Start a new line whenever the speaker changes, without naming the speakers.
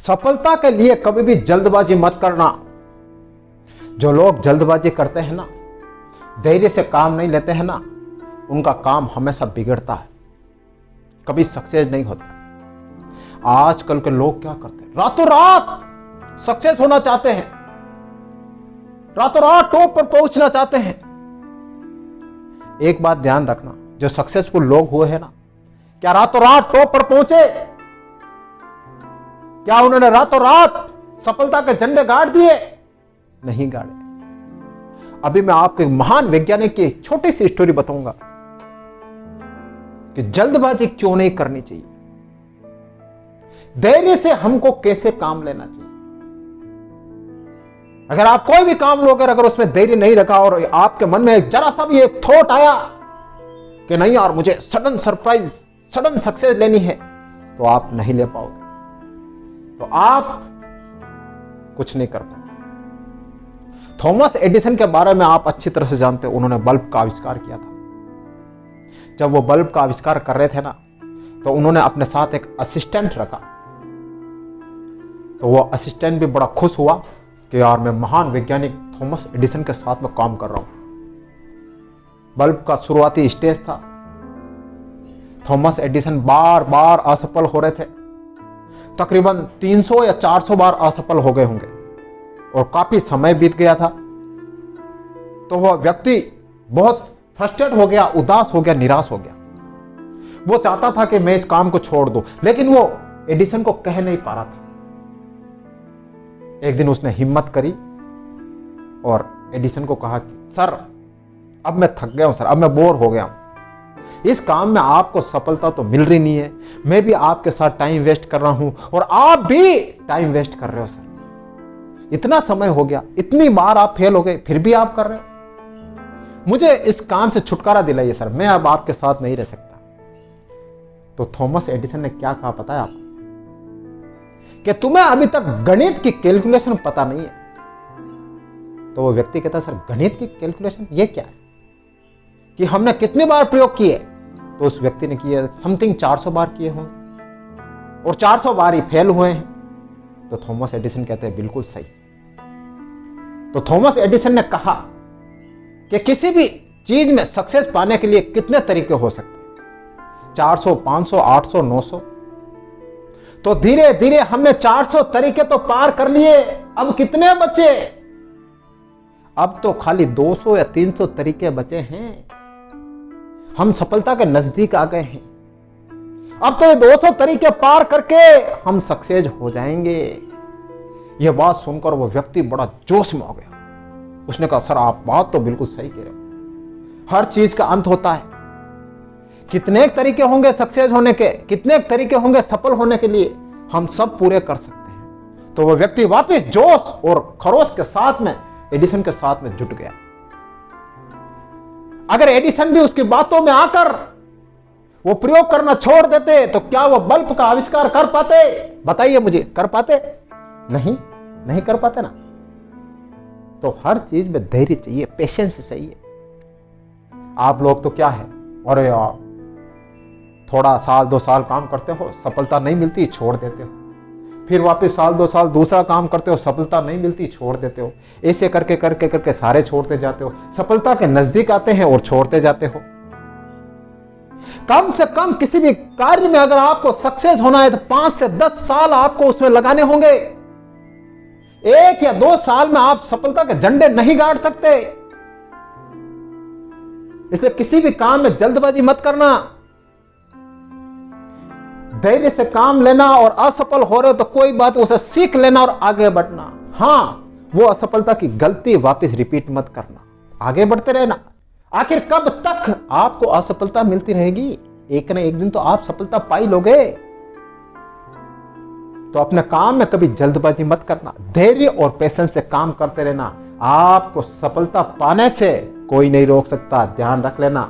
सफलता के लिए कभी भी जल्दबाजी मत करना। जो लोग जल्दबाजी करते हैं ना, धैर्य से काम नहीं लेते हैं ना, उनका काम हमेशा बिगड़ता है, कभी सक्सेस नहीं होता। आजकल के लोग क्या करते हैं, रातों रात सक्सेस होना चाहते हैं, रातों रात टॉप पर पहुंचना चाहते हैं। एक बात ध्यान रखना, जो सक्सेसफुल लोग हुए हैं ना, क्या रातों रात टॉप पर पहुंचे? क्या उन्होंने रातों रात सफलता के झंडे गाड़ दिए? नहीं गाड़े। अभी मैं आपको एक महान वैज्ञानिक की छोटी सी स्टोरी बताऊंगा कि जल्दबाजी क्यों नहीं करनी चाहिए, धैर्य से हमको कैसे काम लेना चाहिए। अगर आप कोई भी काम लोगे, अगर उसमें धैर्य नहीं रखा और आपके मन में जरा सा भी एक थॉट आया कि नहीं यार मुझे सडन सरप्राइज, सडन सक्सेस लेनी है, तो आप नहीं ले पाओगे, तो आप कुछ नहीं कर पाओगे। थॉमस एडिसन के बारे में आप अच्छी तरह से जानते हो, उन्होंने बल्ब का आविष्कार किया था। जब वो बल्ब का आविष्कार कर रहे थे ना, तो उन्होंने अपने साथ एक असिस्टेंट रखा। तो वो असिस्टेंट भी बड़ा खुश हुआ कि यार मैं महान वैज्ञानिक थॉमस एडिसन के साथ में काम कर रहा हूं। बल्ब का शुरुआती स्टेज था, थॉमस एडिसन बार बार असफल हो रहे थे, तकरीबन 300 या 400 बार असफल हो गए होंगे और काफी समय बीत गया था। तो वह व्यक्ति बहुत फ्रस्ट्रेट हो गया, उदास हो गया, निराश हो गया। वो चाहता था कि मैं इस काम को छोड़ दूं, लेकिन वो एडिसन को कह नहीं पा रहा था। एक दिन उसने हिम्मत करी और एडिसन को कहा कि सर अब मैं थक गया हूं, सर अब मैं बोर हो गया हूं, इस काम में आपको सफलता तो मिल रही नहीं है, मैं भी आपके साथ टाइम वेस्ट कर रहा हूं और आप भी टाइम वेस्ट कर रहे हो सर, इतना समय हो गया, इतनी बार आप फेल हो गए, फिर भी आप कर रहे हो, मुझे इस काम से छुटकारा दिलाइए सर, मैं अब आपके साथ नहीं रह सकता। तो थॉमस एडिसन ने क्या कहा पता है आपको, कि तुम्हें अभी तक गणित की कैलकुलेशन पता नहीं है। तो वो व्यक्ति कहता सर गणित की कैलकुलेशन ये क्या है, कि हमने कितनी बार प्रयोग किए? तो उस व्यक्ति ने किए समथिंग 400 बार किए होंगे और 400 बार ही फेल हुए हैं। तो थॉमस एडिसन कहते हैं बिल्कुल सही। तो थॉमस एडिसन ने कहा कि किसी भी चीज में सक्सेस पाने के लिए कितने तरीके हो सकते हैं, 400, 500, 800, 900। तो धीरे धीरे हमने 400 तरीके तो पार कर लिए, अब कितने बचे? अब तो खाली 200 या 300 तरीके बचे हैं, हम सफलता के नजदीक आ गए हैं। अब तो ये 200 तरीके पार करके हम सक्सेस हो जाएंगे। यह बात सुनकर वो व्यक्ति बड़ा जोश में हो गया। उसने कहा सर आप बात तो बिल्कुल सही कह रहे हो, हर चीज का अंत होता है, कितने तरीके होंगे सक्सेस होने के, कितने तरीके होंगे सफल होने के लिए, हम सब पूरे कर सकते हैं। तो वो व्यक्ति वापस जोश और खरोश के साथ में एडिसन के साथ में जुट गया। अगर एडिसन भी उसकी बातों में आकर वो प्रयोग करना छोड़ देते तो क्या वो बल्ब का आविष्कार कर पाते? बताइए मुझे, कर पाते? नहीं कर पाते ना। तो हर चीज में धैर्य चाहिए, पेशेंस चाहिए। आप लोग तो क्या है, अरे यार थोड़ा साल 2 साल काम करते हो, सफलता नहीं मिलती, छोड़ देते हो, फिर वापस साल 2 साल दूसरा काम करते हो, सफलता नहीं मिलती, छोड़ देते हो। ऐसे करके करके करके सारे छोड़ते जाते हो, सफलता के नजदीक आते हैं और छोड़ते जाते हो। कम से कम किसी भी कार्य में अगर आपको सक्सेस होना है तो 5 से 10 साल आपको उसमें लगाने होंगे। 1 या 2 साल में आप सफलता के झंडे नहीं गाड़ सकते। इसलिए किसी भी काम में जल्दबाजी मत करना, धैर्य से काम लेना, और असफल हो रहे हो तो कोई बात, उसे सीख लेना और आगे बढ़ना। हाँ, वो असफलता की गलती वापस रिपीट मत करना, आगे बढ़ते रहना। आखिर कब तक आपको असफलता मिलती रहेगी? एक न एक दिन तो आप सफलता पाई लोगे। तो अपने काम में कभी जल्दबाजी मत करना, धैर्य और पेशेंस से काम करते रहना। आपको सफलता पाने से कोई नहीं रोक सकता, ध्यान रख लेना।